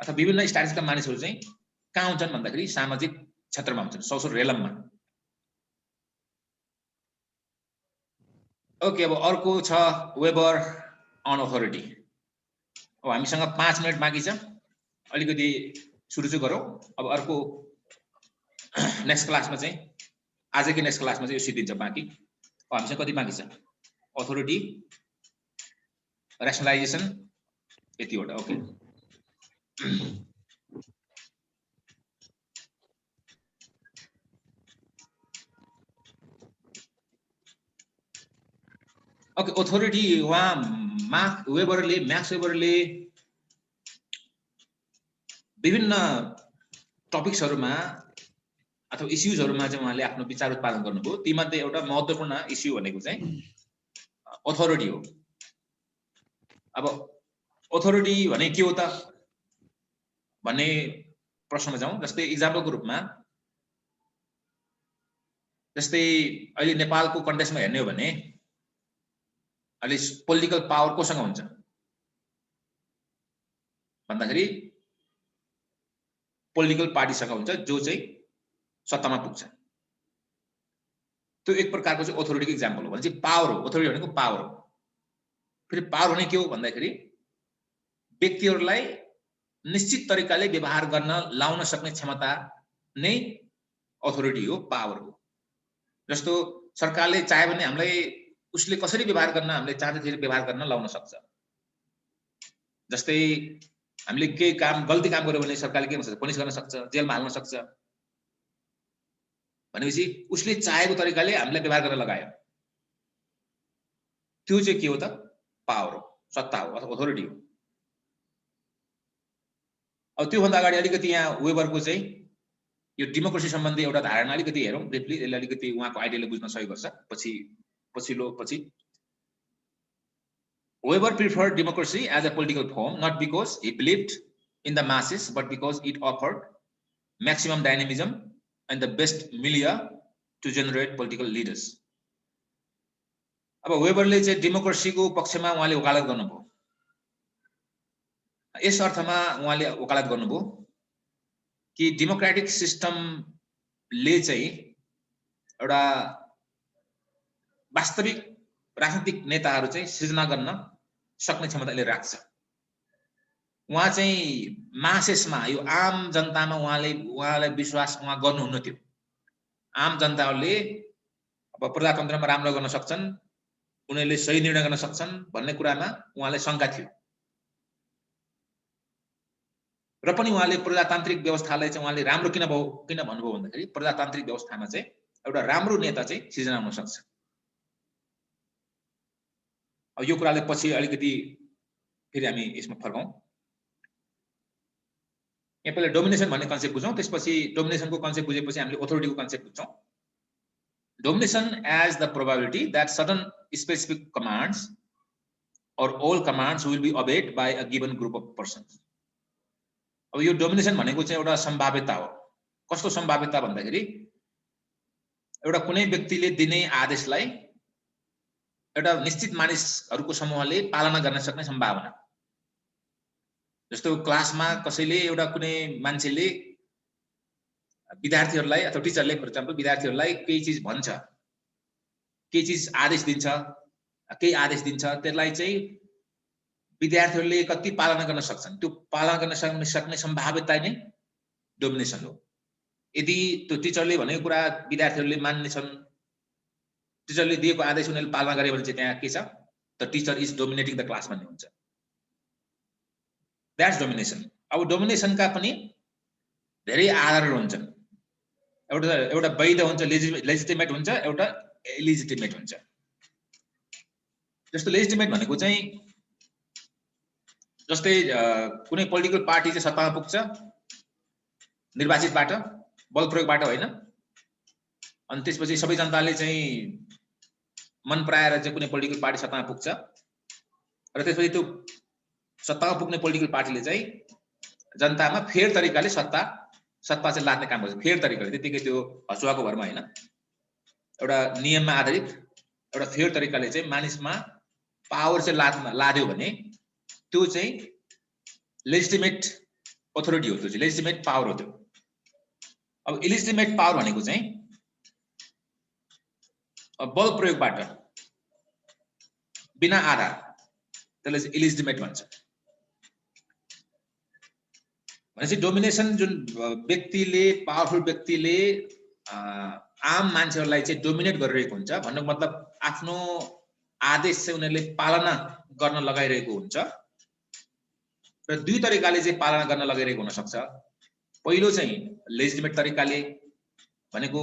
अथवा विभिन्न स्ट्याटसका मानिसहरू चाहिँ कहाँ हुन्छन् भन्दाखेरि सामाजिक क्षेत्रमा हुन्छन्, सोशल रेलममा। ओके, अब अर्को छ वेबर अन अथोरिटी। अब हामीसँग 5 मिनट बाँकी छ, अलिकति सुरु चाहिँ गरौँ। अब अर्को नेक्स्ट क्लासमा चाहिँ आजकै नेक्स्ट क्लासमा चाहिँ यो सिद्धिन्छ बाँकी। अब हामीसँग कति बाँकी छ? अथोरिटी, रेसनलाइजेसन, यतिवटा। Okay, okay. अथोरिटी उहाँ म्याक्स वेबरले विभिन्न टपिक्सहरुमा अथवा इस्युजहरुमा चाहिँ उहाँले आफ्नो विचार उत्पादन गर्नुभयो। तीमध्ये एउटा महत्त्वपूर्ण इस्यु भनेको चाहिँ अथोरिटी हो। अब अथोरिटी भने के हो त भन्ने प्रश्नमा जाउँ। जस्तै एक्जाम्पलको रूपमा, जस्तै अहिले नेपालको कन्टेक्स्टमा हेर्ने हो भने अहिले पोलिटिकल पावर कोसँग हुन्छ भन्दाखेरि पोलिटिकल पार्टीसँग हुन्छ, जो चाहिँ सत्तामा पुग्छ। त्यो एक प्रकारको चाहिँ अथोरिटीको एक्जाम्पल हो। भने चाहिँ पावर हो। अथोरिटी भनेको पावर हो। फेरि पावर भने के हो भन्दाखेरि व्यक्तिहरूलाई निश्चित तरिकाले व्यवहार गर्न लाउन सक्ने क्षमता नै अथोरिटी हो, पावर हो। जस्तो सरकारले चाहे भने हामीलाई उसले कसरी व्यवहार गर्न हामीले चाहँदाखेरि व्यवहार गर्न लाउन सक्छ। जस्तै हामीले केही काम गल्ती काम गर्यो भने सरकारले के गर्न सक्छ? पनिस गर्न सक्छ, जेलमा हाल्न सक्छ। भनेपछि उसले चाहेको तरिकाले हामीलाई व्यवहार गर्न लगायो। त्यो चाहिँ के हो त? पावर हो, सत्ता हो अथवा अथोरिटी हो। अब त्यो भन्दा अगाडि अलिकति यहाँ वेबरको चाहिँ यो डेमोक्रेसी सम्बन्धी एउटा धारणा अलिकति हेरौँ ब्रिफली। यसले अलिकति उहाँको आइडियाले बुझ्न सहयोग गर्छ। पछि Weber preferred democracy as a political form not because he believed in the masses but because it offered maximum dynamism and the best milieu to generate political leaders. अब वेबरले चाहिँ डेमोक्रेसीको पक्षमा उहाँले वकालत गर्नुभयो। यस अर्थमा उहाँले वकालत गर्नुभयो कि डेमोक्रेटिक सिस्टमले चाहिँ एउटा वास्तविक राजनीतिक नेताहरू चाहिँ सृजना गर्न सक्ने क्षमताले राख्छ। उहाँ चाहिँ मासेसमा, यो आम जनतामा उहाँलाई विश्वास गर्नुहुन्न थियो। आम जनताहरूले अब प्रजातन्त्रमा राम्रो गर्न सक्छन्, उनीहरूले सही निर्णय गर्न सक्छन् भन्ने कुरामा उहाँलाई शंका थियो। र पनि उहाँले प्रजातान्त्रिक व्यवस्थालाई चाहिँ उहाँले राम्रो किन भन्नुभयो भन्दाखेरि प्रजातान्त्रिक व्यवस्थामा चाहिँ एउटा राम्रो नेता चाहिँ सृजना हुन सक्छ। अब यो कुराले पछि अलिकति फेरि हामी यसमा फर्कौं। यहाँ पहिले डोमिनेसन भन्ने कन्सेप्ट बुझौं, त्यसपछि डोमिनेसनको कन्सेप्ट बुझेपछि हामीले अथोरिटीको कन्सेप्ट बुझ्छौं। Domination as the probability that certain specific commands or all commands will be obeyed by a given group of persons. अब यो डोमिनेसन भनेको चाहिँ एउटा सम्भाव्यता हो। कस्तो सम्भाव्यता भन्दाखेरि एउटा कुनै व्यक्तिले दिने आदेशलाई एउटा निश्चित मानिसहरूको समूहले पालना गर्न सक्ने सम्भावना। जस्तो क्लासमा कसैले एउटा कुनै मान्छेले विद्यार्थीहरूलाई अथवा टिचरले फर एक्जाम्पल विद्यार्थीहरूलाई केही चीज भन्छ, केही चीज आदेश दिन्छ, केही आदेश दिन्छ, त्यसलाई चाहिँ विद्यार्थीहरूले कति पालना गर्न सक्छन्, त्यो पालना गर्न सक्ने सम्भाव्यता नै डोमिनेसन हो। यदि त्यो टिचरले भनेको कुरा विद्यार्थीहरूले मान्नेछन्, टिचरले दिएको आदेश उनीहरूले पालना गरे भने चाहिँ त्यहाँ के छ? The teacher is dominating the class भन्ने हुन्छ। That's domination. अब डोमिनेसनका पनि धेरै आधारहरू हुन्छन्। एउटा वैध हुन्छ, लेजिटिमेट हुन्छ, एउटा इलिजिटिमेट हुन्छ। जस्तो लेजिटिमेट भनेको चाहिँ जस्तै कुनै पोलिटिकल पार्टी चाहिँ सत्तामा पुग्छ निर्वाचितबाट, बल प्रयोगबाट होइन, अनि त्यसपछि सबै जनताले चाहिँ मन पराएर चाहिँ कुनै पोलिटिकल पार्टी सत्तामा पुग्छ र त्यसपछि त्यो सत्तामा पुग्ने पोलिटिकल पार्टीले चाहिँ जनतामा फेयर तरिकाले सत्ता चाहिँ लाद्ने काम गर्छ। फेयर तरिकाले, त्यतिकै त्यो हसुवाको भरमा होइन, एउटा नियममा आधारित एउटा फेयर तरिकाले चाहिँ मानिसमा पावर चाहिँ लाद्यो भने त्यो चाहिँ लेजिटिमेट अथोरिटी हो, त्यो चाहिँ लेजिटिमेट पावर हो त्यो। अब इलिजिटिमेट पावर भनेको चाहिँ बल प्रयोगबाट बिना आधार, त्यसलाई चाहिँ इलिजिटिमेट भन्छ। भनेपछि डोमिनेसन जुन व्यक्तिले, पावरफुल व्यक्तिले आम मान्छेहरूलाई चाहिँ डोमिनेट गरिरहेको हुन्छ भन्नुको मतलब आफ्नो आदेश चाहिँ उनीहरूले पालना गर्न लगाइरहेको हुन्छ र दुई तरिकाले चाहिँ पालना गर्न लगाइरहेको हुन सक्छ। पहिलो चाहिँ लेजिटिमेट तरिकाले भनेको